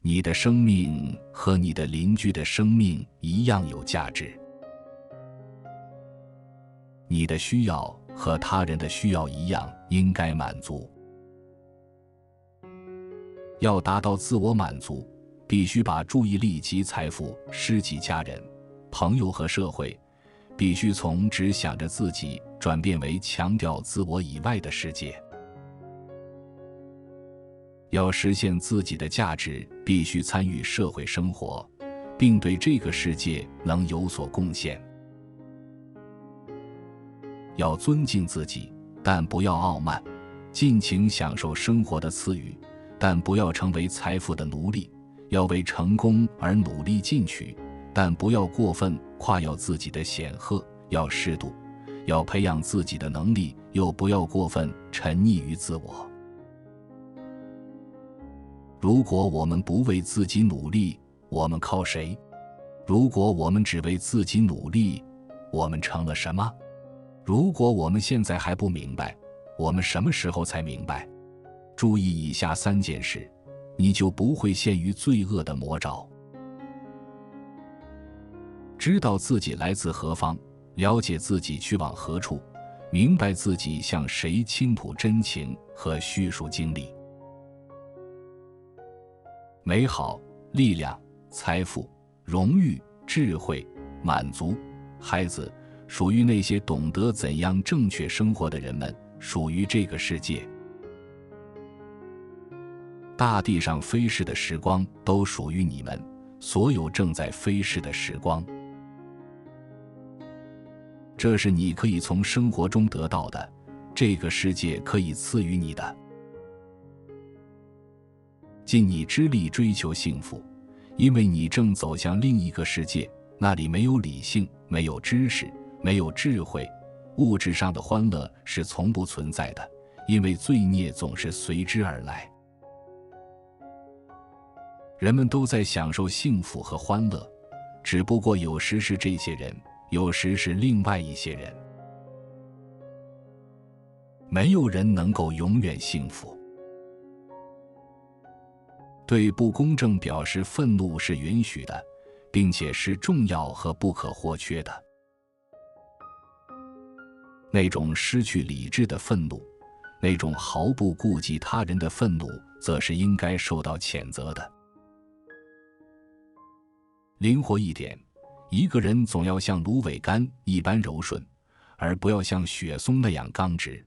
你的生命和你的邻居的生命一样有价值。你的需要和他人的需要一样应该满足。要达到自我满足，必须把注意力及财富施给家人、朋友和社会，必须从只想着自己转变为强调自我以外的世界。要实现自己的价值，必须参与社会生活，并对这个世界能有所贡献。要尊敬自己，但不要傲慢，尽情享受生活的赐予，但不要成为财富的奴隶。要为成功而努力进取，但不要过分夸耀自己的显赫。要适度，要培养自己的能力，又不要过分沉溺于自我。如果我们不为自己努力，我们靠谁？如果我们只为自己努力，我们成了什么？如果我们现在还不明白，我们什么时候才明白？注意以下3件事，你就不会陷于罪恶的魔爪。知道自己来自何方，了解自己去往何处，明白自己向谁倾吐真情和叙述经历。美好、力量、财富、荣誉、智慧、满足、孩子，属于那些懂得怎样正确生活的人们，属于这个世界。大地上飞逝的时光都属于你们，所有正在飞逝的时光。这是你可以从生活中得到的，这个世界可以赐予你的。尽你之力追求幸福，因为你正走向另一个世界，那里没有理性，没有知识，没有智慧，物质上的欢乐是从不存在的，因为罪孽总是随之而来。人们都在享受幸福和欢乐，只不过有时是这些人，有时是另外一些人。没有人能够永远幸福。对不公正表示愤怒是允许的，并且是重要和不可或缺的。那种失去理智的愤怒，那种毫不顾及他人的愤怒，则是应该受到谴责的。灵活一点，一个人总要像芦苇干一般柔顺，而不要像雪松那样刚直。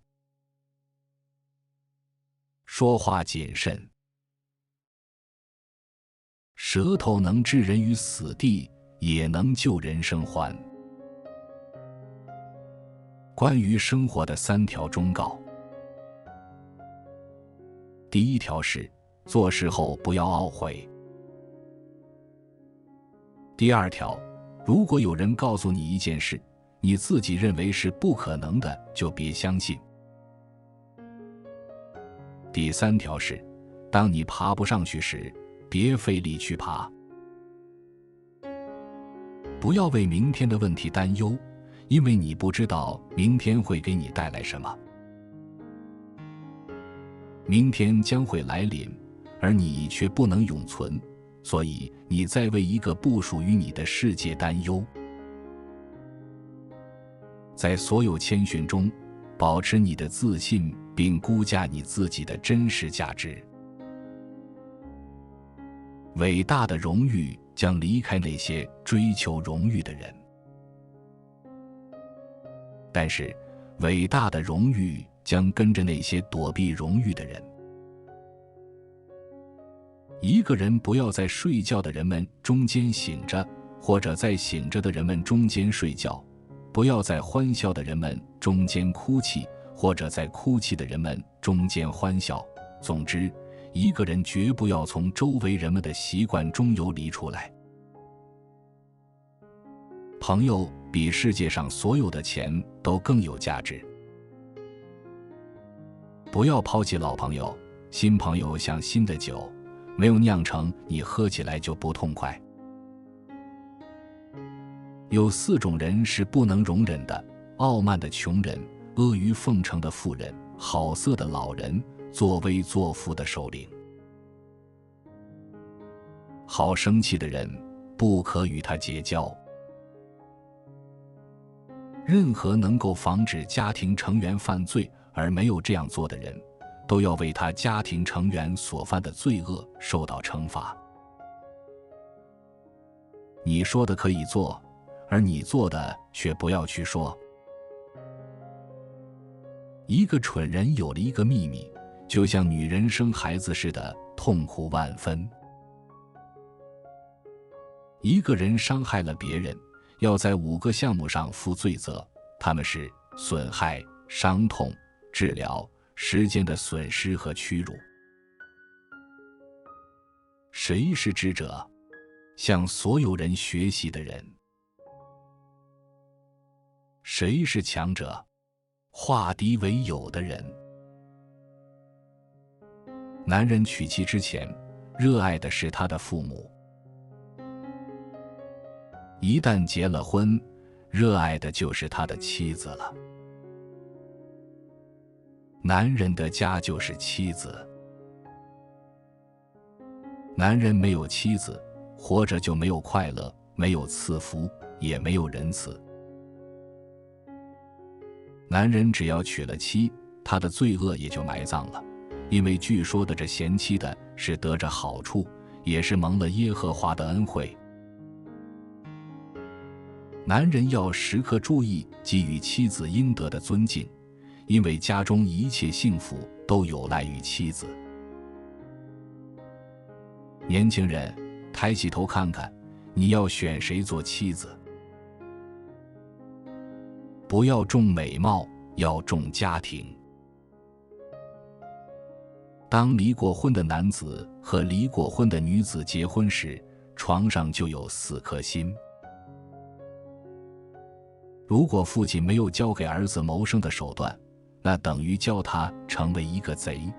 说话谨慎。舌头能置人于死地，也能救人生还。关于生活的3条忠告。第1条是，做事后不要懊悔。第2条，如果有人告诉你一件事，你自己认为是不可能的，就别相信。第3条是，当你爬不上去时，别费力去爬。不要为明天的问题担忧，因为你不知道明天会给你带来什么。明天将会来临，而你却不能永存，所以你在为一个不属于你的世界担忧。在所有谦逊中，保持你的自信，并估价你自己的真实价值。伟大的荣誉将离开那些追求荣誉的人，但是伟大的荣誉将跟着那些躲避荣誉的人。一个人不要在睡觉的人们中间醒着，或者在醒着的人们中间睡觉；不要在欢笑的人们中间哭泣，或者在哭泣的人们中间欢笑。总之，一个人绝不要从周围人们的习惯中游离出来。朋友比世界上所有的钱都更有价值。不要抛弃老朋友，新朋友像新的酒，没有酿成，你喝起来就不痛快。有4种人是不能容忍的：傲慢的穷人，阿谀奉承的富人，好色的老人，作威作福的首领。好生气的人不可与他结交。任何能够防止家庭成员犯罪而没有这样做的人，都要为他家庭成员所犯的罪恶受到惩罚。你说的可以做，而你做的却不要去说。一个蠢人有了一个秘密，就像女人生孩子似的痛苦万分。一个人伤害了别人，要在5个项目上负罪责，他们是损害、伤痛、治疗、时间的损失和屈辱。谁是智者？向所有人学习的人。谁是强者？化敌为友的人。男人娶妻之前，热爱的是他的父母；一旦结了婚，热爱的就是他的妻子了。男人的家就是妻子。男人没有妻子，活着就没有快乐，没有赐福，也没有仁慈。男人只要娶了妻，他的罪恶也就埋葬了，因为据说的这贤妻的是得着好处，也是蒙了耶和华的恩惠。男人要时刻注意给予妻子应得的尊敬，因为家中一切幸福都有赖于妻子。年轻人，抬起头看看，你要选谁做妻子？不要重美貌，要重家庭。当离过婚的男子和离过婚的女子结婚时，床上就有4颗心。如果父亲没有教给儿子谋生的手段，那等于教他成为一个贼。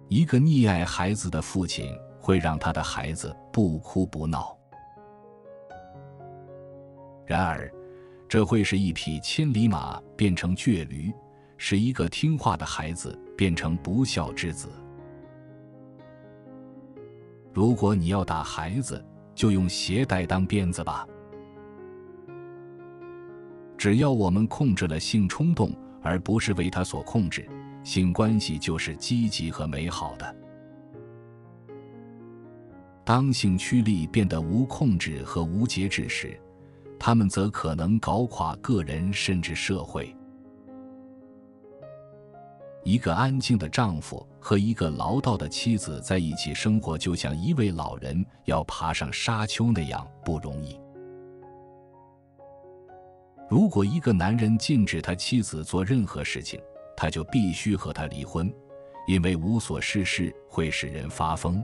一个溺爱孩子的父亲会让他的孩子不哭不闹，然而这会使一匹千里马变成倔驴，使一个听话的孩子变成不孝之子。如果你要打孩子，就用鞋带当鞭子吧。只要我们控制了性冲动，而不是为它所控制，性关系就是积极和美好的。当性驱力变得无控制和无节制时，他们则可能搞垮个人甚至社会。一个安静的丈夫和一个唠叨的妻子在一起生活，就像一位老人要爬上沙丘那样不容易。如果一个男人禁止他妻子做任何事情，他就必须和他离婚，因为无所事事会使人发疯。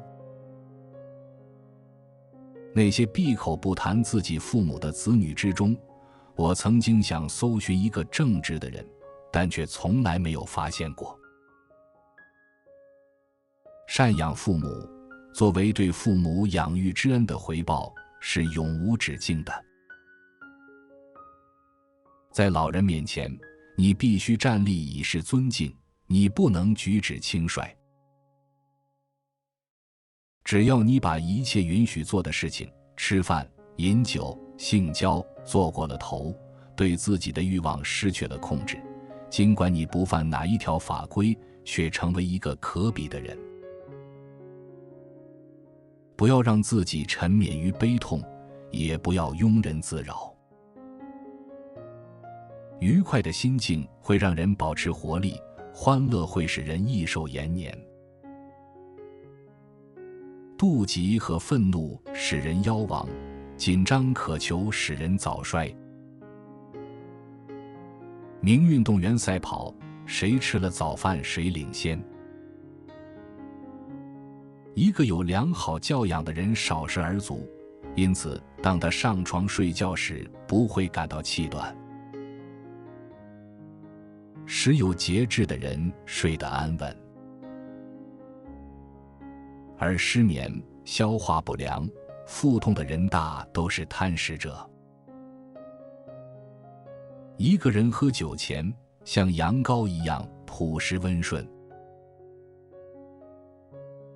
那些闭口不谈自己父母的子女之中，我曾经想搜寻一个正直的人，但却从来没有发现过。赡养父母，作为对父母养育之恩的回报，是永无止境的。在老人面前，你必须站立以示尊敬，你不能举止轻率。只要你把一切允许做的事情，吃饭、饮酒、性交做过了头，对自己的欲望失去了控制，尽管你不犯哪一条法规，却成为一个可比的人。不要让自己沉湎于悲痛，也不要庸人自扰。愉快的心境会让人保持活力，欢乐会使人益寿延年。妒忌和愤怒使人夭亡，紧张渴求使人早衰。名运动员赛跑，谁吃了早饭谁领先。一个有良好教养的人少食而足，因此当他上床睡觉时不会感到气短。使有节制的人睡得安稳，而失眠、消化不良、腹痛的人大都是贪食者。一个人喝酒前像羊羔一样朴实温顺。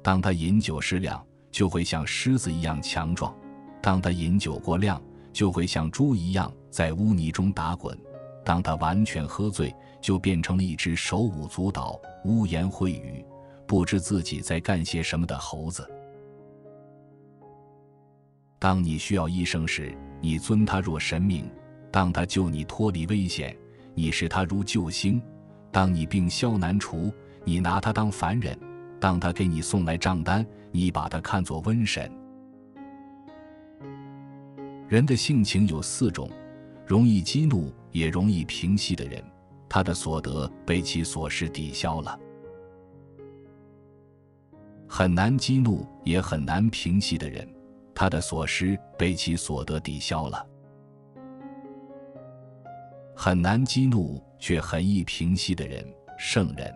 当他饮酒适量，就会像狮子一样强壮；当他饮酒过量，就会像猪一样在污泥中打滚；当他完全喝醉，就变成了一只手舞足蹈、污言秽语，不知自己在干些什么的猴子。当你需要医生时，你尊他若神明；当他救你脱离危险，你视他如救星；当你病消难除，你拿他当凡人；当他给你送来账单，你把他看作瘟神。人的性情有4种，容易激怒也容易平息的人，他的所得被其所失抵消了；很难激怒也很难平息的人，他的所失被其所得抵消了；很难激怒却很易平息的人，圣人；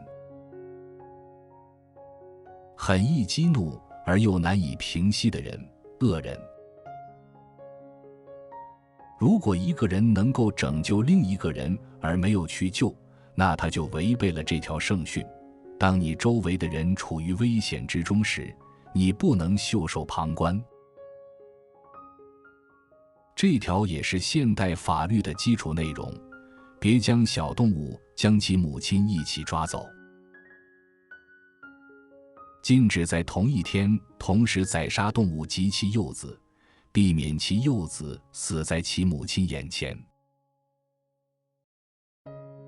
很易激怒而又难以平息的人，恶人。如果一个人能够拯救另一个人而没有去救，那他就违背了这条圣训。当你周围的人处于危险之中时，你不能袖手旁观。这条也是现代法律的基础内容，别将小动物将其母亲一起抓走。禁止在同一天同时宰杀动物及其幼子，避免其幼子死在其母亲眼前。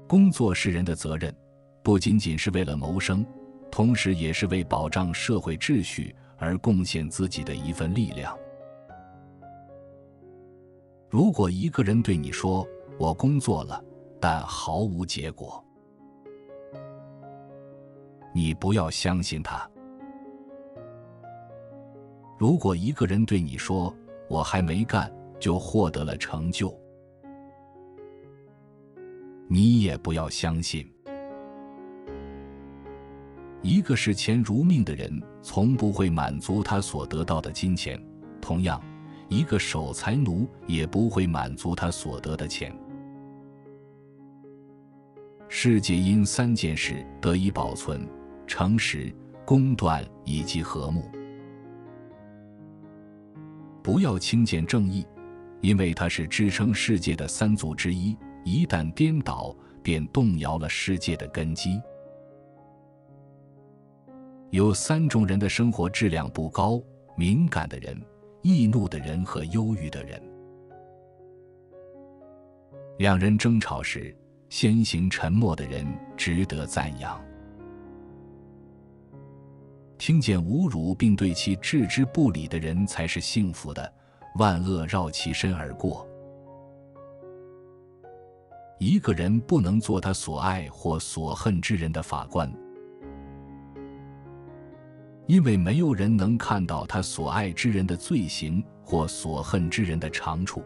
工作是人的责任，不仅仅是为了谋生，同时也是为保障社会秩序而贡献自己的一份力量。如果一个人对你说我工作了，但毫无结果，你不要相信他。如果一个人对你说我还没干就获得了成就，你也不要相信。一个视钱如命的人从不会满足他所得到的金钱，同样一个守财奴也不会满足他所得的钱。世界因3件事得以保存：诚实、公断以及和睦。不要轻贱正义，因为它是支撑世界的3足之一，一旦颠倒，便动摇了世界的根基。有3种人的生活质量不高：敏感的人、易怒的人和忧郁的人。两人争吵时，先行沉默的人值得赞扬。听见侮辱并对其置之不理的人才是幸福的，万恶绕其身而过。一个人不能做他所爱或所恨之人的法官，因为没有人能看到他所爱之人的罪行或所恨之人的长处。